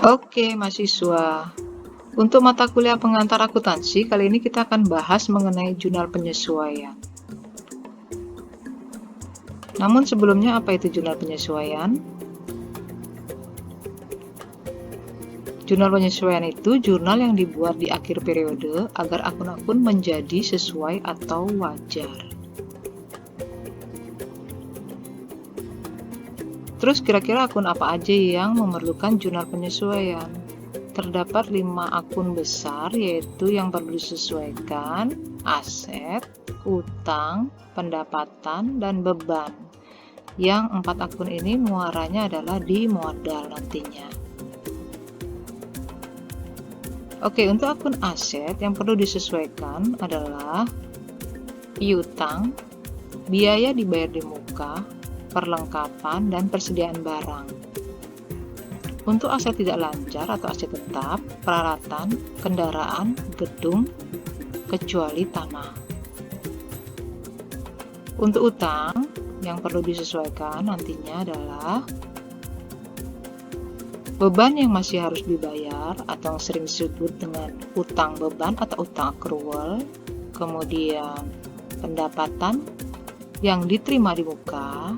Oke, mahasiswa. Untuk mata kuliah pengantar akuntansi, kali ini kita akan bahas mengenai jurnal penyesuaian. Namun sebelumnya, apa itu jurnal penyesuaian? Jurnal penyesuaian itu jurnal yang dibuat di akhir periode agar akun-akun menjadi sesuai atau wajar. Terus kira-kira akun apa aja yang memerlukan jurnal penyesuaian? Terdapat 5 akun besar, yaitu yang perlu disesuaikan: aset, utang, pendapatan, dan beban. Yang 4 akun ini muaranya adalah di modal nantinya. Oke, untuk akun aset yang perlu disesuaikan adalah piutang, biaya dibayar di muka, perlengkapan, dan persediaan barang. Untuk aset tidak lancar atau aset tetap, peralatan, kendaraan, gedung, kecuali tanah. Untuk utang, yang perlu disesuaikan nantinya adalah beban yang masih harus dibayar atau sering disebut dengan utang beban atau utang accrual, kemudian pendapatan yang diterima di muka,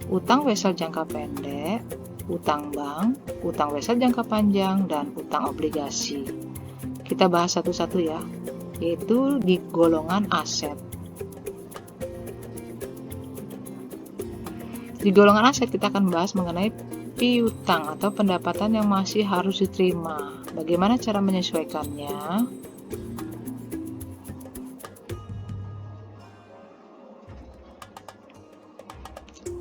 utang wesel jangka pendek, utang bank, utang wesel jangka panjang, dan utang obligasi. Kita bahas satu-satu ya, yaitu di golongan aset. Di golongan aset kita akan bahas mengenai piutang atau pendapatan yang masih harus diterima. Bagaimana cara menyesuaikannya?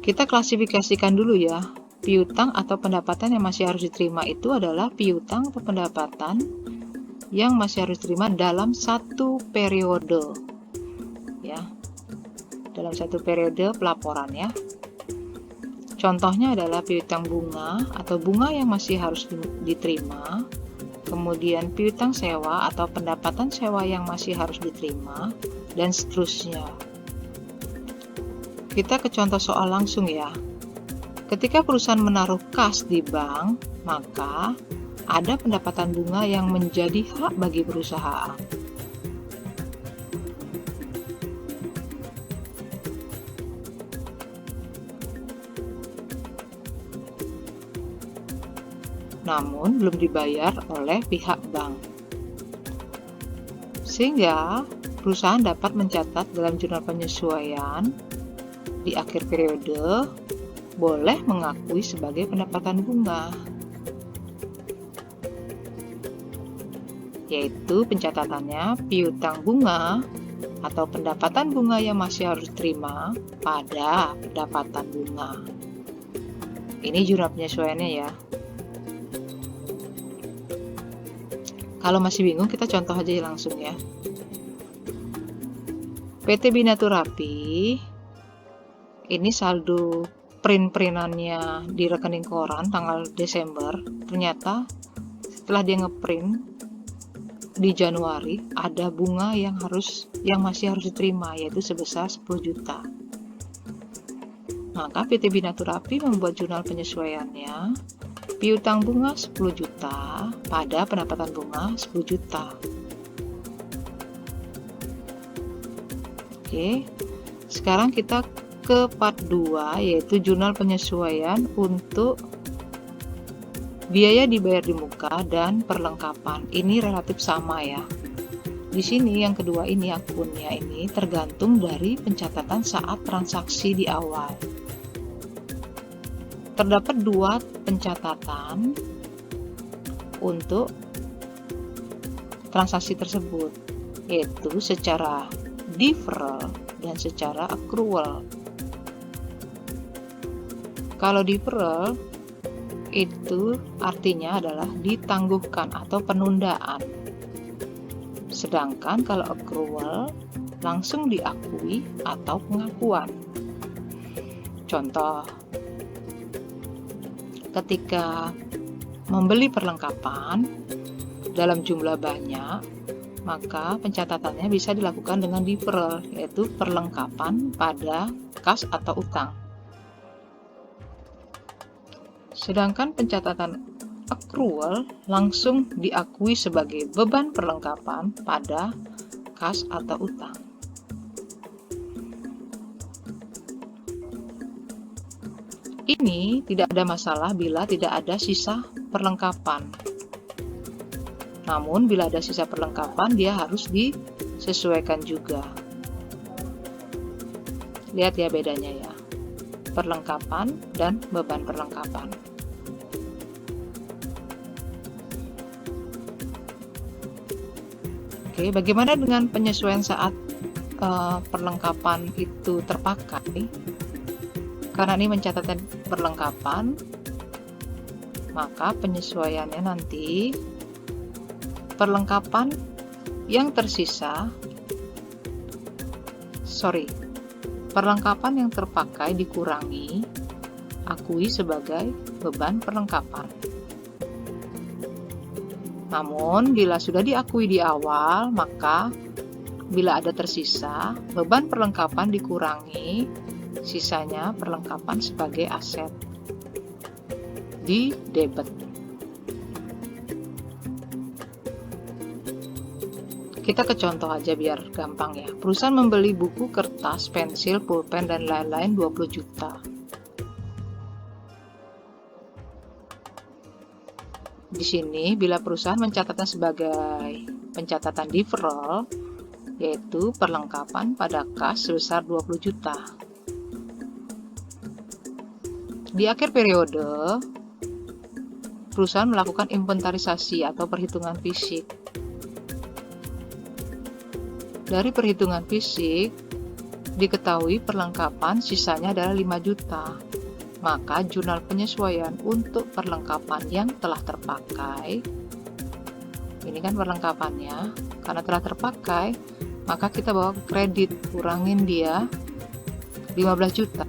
Kita klasifikasikan dulu ya. Piutang atau pendapatan yang masih harus diterima itu adalah piutang atau pendapatan yang masih harus diterima dalam satu periode. Ya. Dalam satu periode pelaporan ya. Contohnya adalah piutang bunga atau bunga yang masih harus diterima, kemudian piutang sewa atau pendapatan sewa yang masih harus diterima, dan seterusnya. Kita ke contoh soal langsung ya. Ketika perusahaan menaruh kas di bank, maka ada pendapatan bunga yang menjadi hak bagi perusahaan. Namun belum dibayar oleh pihak bank. Sehingga perusahaan dapat mencatat dalam jurnal penyesuaian di akhir periode boleh mengakui sebagai pendapatan bunga, yaitu pencatatannya piutang bunga atau pendapatan bunga yang masih harus diterima pada pendapatan bunga. Ini jurnal penyesuaiannya ya. Kalau masih bingung, kita contoh aja langsung ya. PT Binatur Rapi, ini saldo print-printannya di rekening koran tanggal Desember. Ternyata setelah dia ngeprint di Januari, ada bunga yang masih harus diterima, yaitu sebesar 10 juta. Maka PT Binatur Rapi membuat jurnal penyesuaiannya, piutang bunga 10 juta pada pendapatan bunga 10 juta. Oke, sekarang kita ke part 2, yaitu jurnal penyesuaian untuk biaya dibayar di muka dan perlengkapan. Ini relatif sama ya. Di sini yang kedua ini akunnya ini tergantung dari pencatatan saat transaksi di awal. Terdapat 2 pencatatan untuk transaksi tersebut, yaitu secara deferral dan secara accrual. Kalau deferral itu artinya adalah ditangguhkan atau penundaan. Sedangkan kalau accrual langsung diakui atau pengakuan. Contoh, ketika membeli perlengkapan dalam jumlah banyak, maka pencatatannya bisa dilakukan dengan deferral, yaitu perlengkapan pada kas atau utang. Sedangkan pencatatan accrual langsung diakui sebagai beban perlengkapan pada kas atau utang. Ini tidak ada masalah bila tidak ada sisa perlengkapan. Namun bila ada sisa perlengkapan, dia harus disesuaikan juga. Lihat ya bedanya ya. Perlengkapan dan beban perlengkapan. Oke, bagaimana dengan penyesuaian saat perlengkapan itu terpakai? Karena ini mencatatkan perlengkapan, maka penyesuaiannya nanti perlengkapan yang tersisa, perlengkapan yang terpakai dikurangi, akui sebagai beban perlengkapan. Namun, bila sudah diakui di awal, maka bila ada tersisa, beban perlengkapan dikurangi, sisanya perlengkapan sebagai aset di debit. Kita ke contoh aja biar gampang ya. Perusahaan membeli buku, kertas, pensil, pulpen, dan lain-lain 20 juta. Di sini bila perusahaan mencatatnya sebagai pencatatan deferral, yaitu perlengkapan pada kas sebesar 20 juta. Di akhir periode, perusahaan melakukan inventarisasi atau perhitungan fisik. Dari perhitungan fisik, diketahui perlengkapan sisanya adalah 5 juta. Maka jurnal penyesuaian untuk perlengkapan yang telah terpakai, ini kan perlengkapannya, karena telah terpakai, maka kita bawa ke kredit, kurangin dia 15 juta.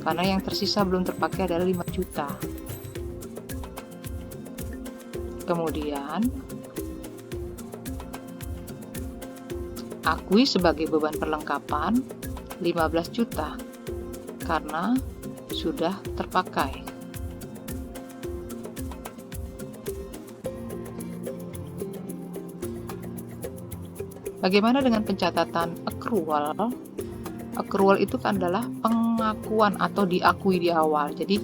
Karena yang tersisa belum terpakai adalah 5 juta. Kemudian, akui sebagai beban perlengkapan 15 juta karena sudah terpakai. Bagaimana dengan pencatatan accrual? Accrual itu adalah pengakuan atau diakui di awal. Jadi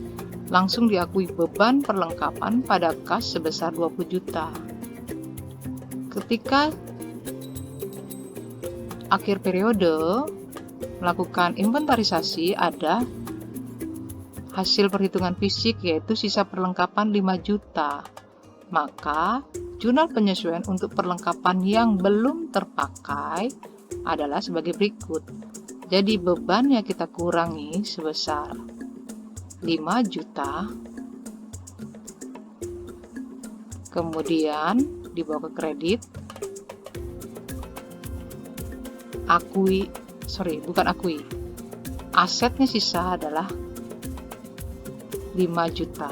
langsung diakui beban perlengkapan pada kas sebesar 20 juta. Ketika akhir periode melakukan inventarisasi, ada hasil perhitungan fisik yaitu sisa perlengkapan 5 juta. Maka jurnal penyesuaian untuk perlengkapan yang belum terpakai adalah sebagai berikut. Jadi bebannya kita kurangi sebesar 5 juta, kemudian dibawa ke kredit, asetnya sisa adalah 5 juta.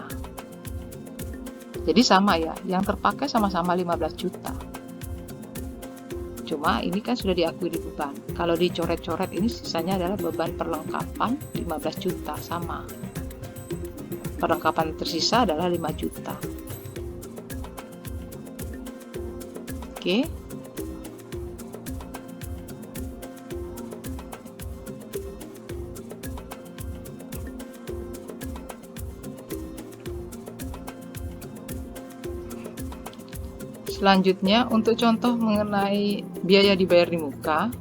Jadi sama ya, yang terpakai sama-sama 15 juta. Cuma ini kan sudah diakui di beban. Kalau dicoret-coret ini sisanya adalah beban perlengkapan 15 juta, sama. Perlengkapan tersisa adalah 5 juta. Oke. Selanjutnya, untuk contoh mengenai biaya dibayar di muka,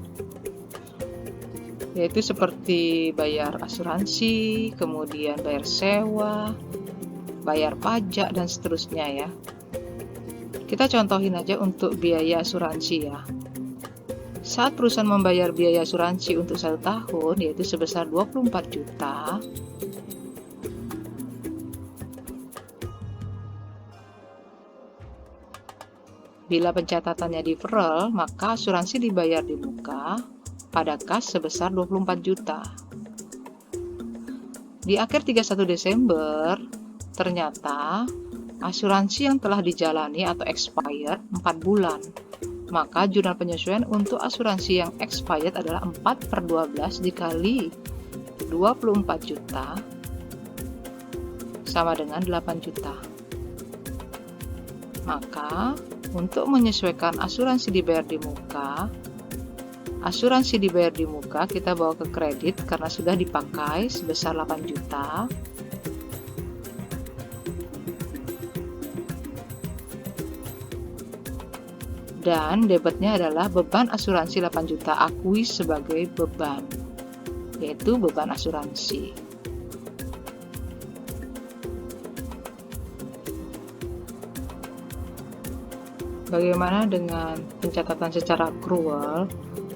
yaitu seperti bayar asuransi, kemudian bayar sewa, bayar pajak, dan seterusnya ya. Kita contohin aja untuk biaya asuransi ya. Saat perusahaan membayar biaya asuransi untuk 1 tahun, yaitu sebesar 24 juta, bila pencatatannya deferral, maka asuransi dibayar di muka pada kas sebesar 24 juta. Di akhir 31 Desember, ternyata asuransi yang telah dijalani atau expired 4 bulan. Maka jurnal penyesuaian untuk asuransi yang expired adalah 4/12 dikali 24 juta sama dengan 8 juta. Maka, untuk menyesuaikan asuransi dibayar di muka, asuransi dibayar di muka kita bawa ke kredit karena sudah dipakai sebesar 8 juta. Dan debitnya adalah beban asuransi 8 juta akui sebagai beban, yaitu beban asuransi. Bagaimana dengan pencatatan secara accrual?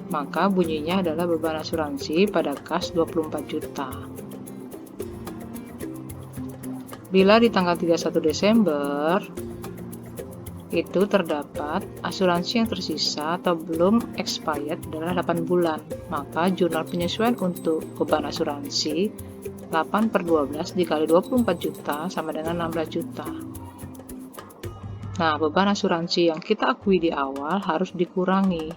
Maka bunyinya adalah beban asuransi pada kas 24 juta. Bila di tanggal 31 Desember itu terdapat asuransi yang tersisa atau belum expired adalah 8 bulan, maka jurnal penyesuaian untuk beban asuransi 8/12 dikali 24 juta sama dengan 16 juta. Nah, beban asuransi yang kita akui di awal harus dikurangi,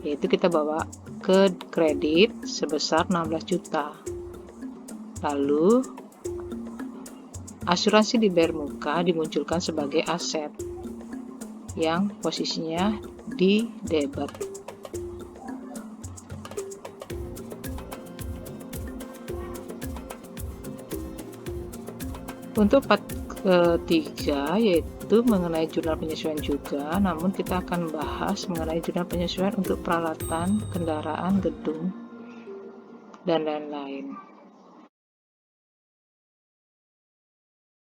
yaitu kita bawa ke kredit sebesar 16 juta. Lalu, asuransi dibayar muka dimunculkan sebagai aset yang posisinya di debit. Untuk part ketiga yaitu mengenai jurnal penyesuaian juga, namun kita akan bahas mengenai jurnal penyesuaian untuk peralatan, kendaraan, gedung, dan lain-lain.